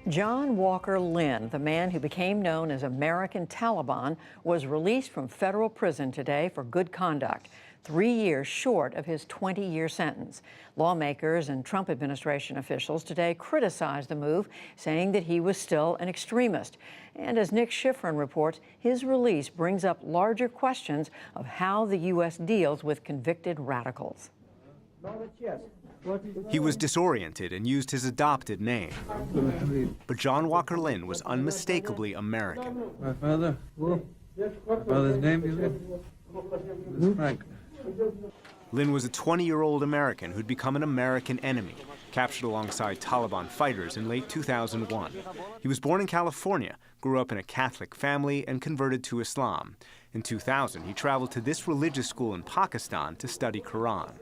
John Walker Lindh, the man who became known as American Taliban, was released from federal prison today for good conduct, 3 years short of his 20-year sentence. Lawmakers and Trump administration officials today criticized the move, saying that he was still an extremist. And as Nick Schifrin reports, his release brings up larger questions of how the U.S. deals with convicted radicals. He was disoriented and used his adopted name. But John Walker Lindh was unmistakably American. My father's name is Frank. Lindh was a 20-year-old American who'd become an American enemy, captured alongside Taliban fighters in late 2001. He was born in California, grew up in a Catholic family, and converted to Islam. In 2000, he traveled to this religious school in Pakistan to study Quran.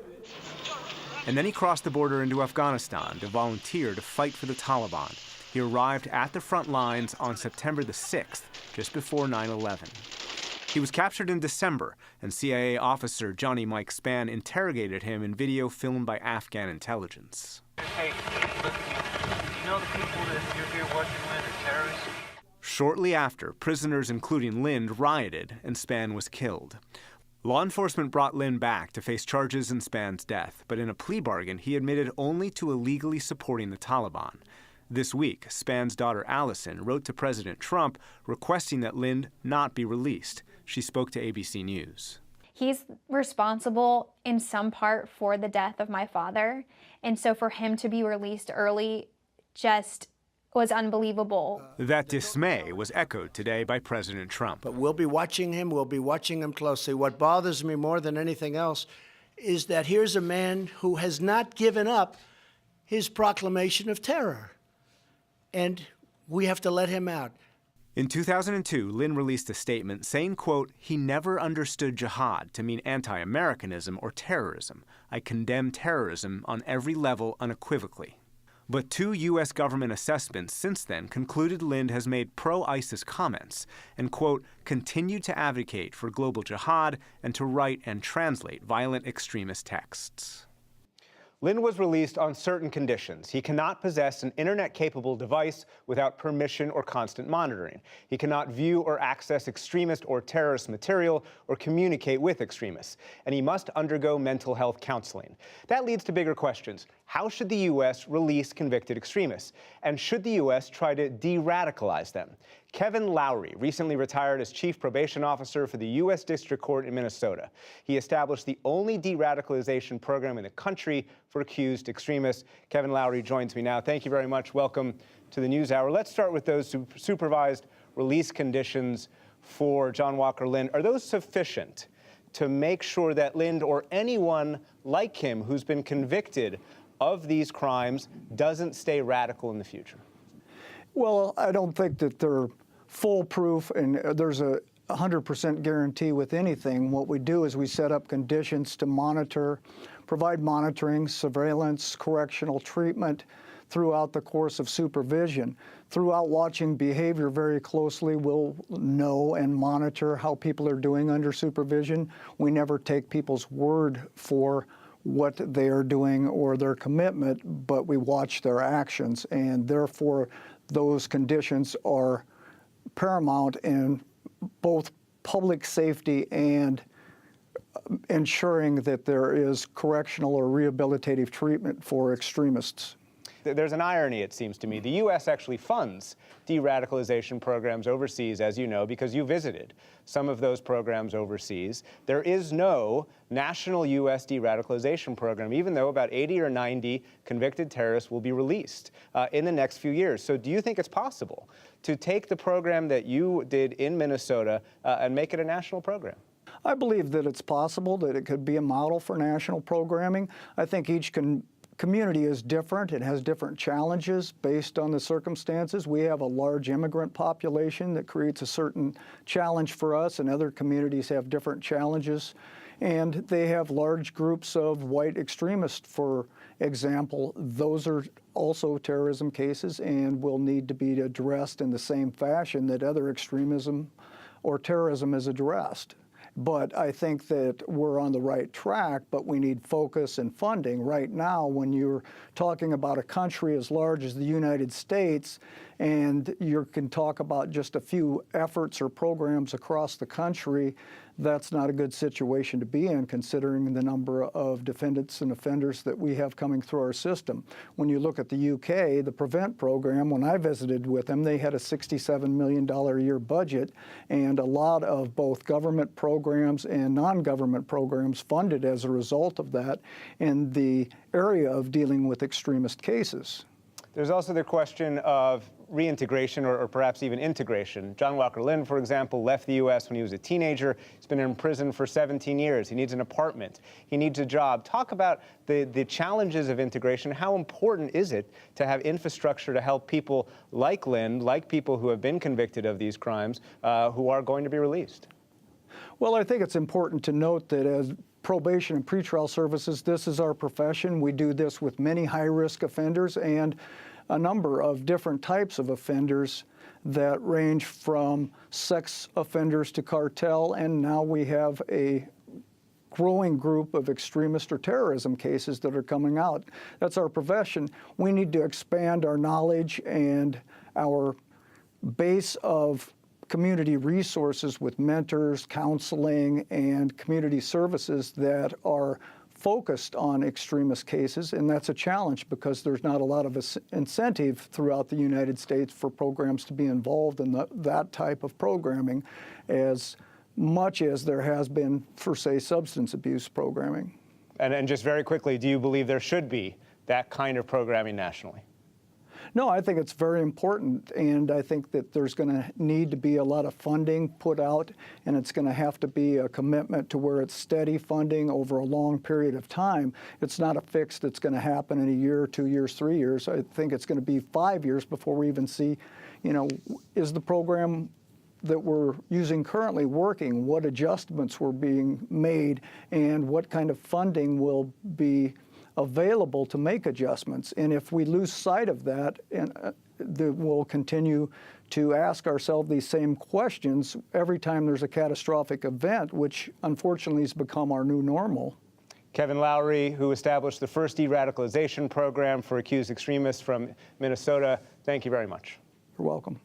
And then he crossed the border into Afghanistan to volunteer to fight for the Taliban. He arrived at the front lines on September the 6th, just before 9/11. He was captured in December, and CIA officer Johnny Mike Spann interrogated him in video filmed by Afghan intelligence. Hey, look, you know the people that you're here working with are terrorists? Shortly after, prisoners including Lindh rioted, and Spann was killed. Law enforcement brought Lindh back to face charges in Spann's death, but in a plea bargain, he admitted only to illegally supporting the Taliban. This week, Spann's daughter Allison wrote to President Trump requesting that Lindh not be released. She spoke to ABC News. He's responsible in some part for the death of my father, and so for him to be released early just was unbelievable. That dismay was echoed today by President Trump. But we'll be watching him closely. What bothers me more than anything else is that here's a man who has not given up his proclamation of terror, and we have to let him out. In 2002, Lindh released a statement saying, quote, "He never understood jihad to mean anti-Americanism or terrorism. I condemn terrorism on every level unequivocally." But 2 U.S. government assessments since then concluded Lindh has made pro-ISIS comments and, quote, continued to advocate for global jihad and to write and translate violent extremist texts. Lindh was released on certain conditions. He cannot possess an internet-capable device without permission or constant monitoring. He cannot view or access extremist or terrorist material or communicate with extremists. And he must undergo mental health counseling. That leads to bigger questions. How should the U.S. release convicted extremists? And should the U.S. try to de-radicalize them? Kevin Lowry recently retired as chief probation officer for the U.S. District Court in Minnesota. He established the only de-radicalization program in the country for accused extremists. Kevin Lowry joins me now. Thank you very much. Welcome to the NewsHour. Let's start with those supervised release conditions for John Walker Lindh. Are those sufficient to make sure that Lindh or anyone like him who's been convicted of these crimes doesn't stay radical in the future? Well, I don't think that they're foolproof, and there's a 100% guarantee with anything. What we do is we set up conditions to monitor, provide monitoring, surveillance, correctional treatment throughout the course of supervision. Throughout watching behavior very closely, we'll know and monitor how people are doing under supervision. We never take people's word for what they are doing or their commitment, but we watch their actions, and therefore those conditions are paramount in both public safety and ensuring that there is correctional or rehabilitative treatment for extremists. There's an irony, it seems to me. The U.S. actually funds de-radicalization programs overseas, as you know, because you visited some of those programs overseas. There is no national U.S. de-radicalization program, even though about 80 or 90 convicted terrorists will be released in the next few years. So do you think it's possible to take the program that you did in Minnesota and make it a national program? I believe that it's possible that it could be a model for national programming. I think each community is different. It has different challenges based on the circumstances. We have a large immigrant population that creates a certain challenge for us, and other communities have different challenges. And they have large groups of white extremists, for example. Those are also terrorism cases and will need to be addressed in the same fashion that other extremism or terrorism is addressed. But I think that we're on the right track, but we need focus and funding. Right now, when you're talking about a country as large as the United States, and you can talk about just a few efforts or programs across the country, that's not a good situation to be in, considering the number of defendants and offenders that we have coming through our system. When you look at the UK, the PREVENT program, when I visited with them, they had a $67 million a year budget, and a lot of both government programs and non-government programs funded as a result of that in the area of dealing with extremist cases. There's also the question of reintegration or perhaps even integration. John Walker Lindh, for example, left the U.S. when he was a teenager. He's been in prison for 17 years. He needs an apartment. He needs a job. Talk about the challenges of integration. How important is it to have infrastructure to help people like Lindh, like people who have been convicted of these crimes, who are going to be released? Well, I think it's important to note that as probation and pretrial services, this is our profession. We do this with many high-risk offenders and a number of different types of offenders that range from sex offenders to cartel, and now we have a growing group of extremist or terrorism cases that are coming out. That's our profession. We need to expand our knowledge and our base of community resources with mentors, counseling, and community services that are focused on extremist cases, and that's a challenge because there's not a lot of incentive throughout the United States for programs to be involved in that type of programming as much as there has been for, say, substance abuse programming. And just very quickly, do you believe there should be that kind of programming nationally? No, I think it's very important, and I think that there's going to need to be a lot of funding put out, and it's going to have to be a commitment to where it's steady funding over a long period of time. It's not a fix that's going to happen in a year, 2 years, 3 years. I think it's going to be 5 years before we even see, you know, is the program that we're using currently working, what adjustments were being made, and what kind of funding will be available to make adjustments. And if we lose sight of that, and we'll continue to ask ourselves these same questions every time there's a catastrophic event, which unfortunately has become our new normal. Kevin Lowry, who established the first de-radicalization program for accused extremists from Minnesota, thank you very much. You're welcome.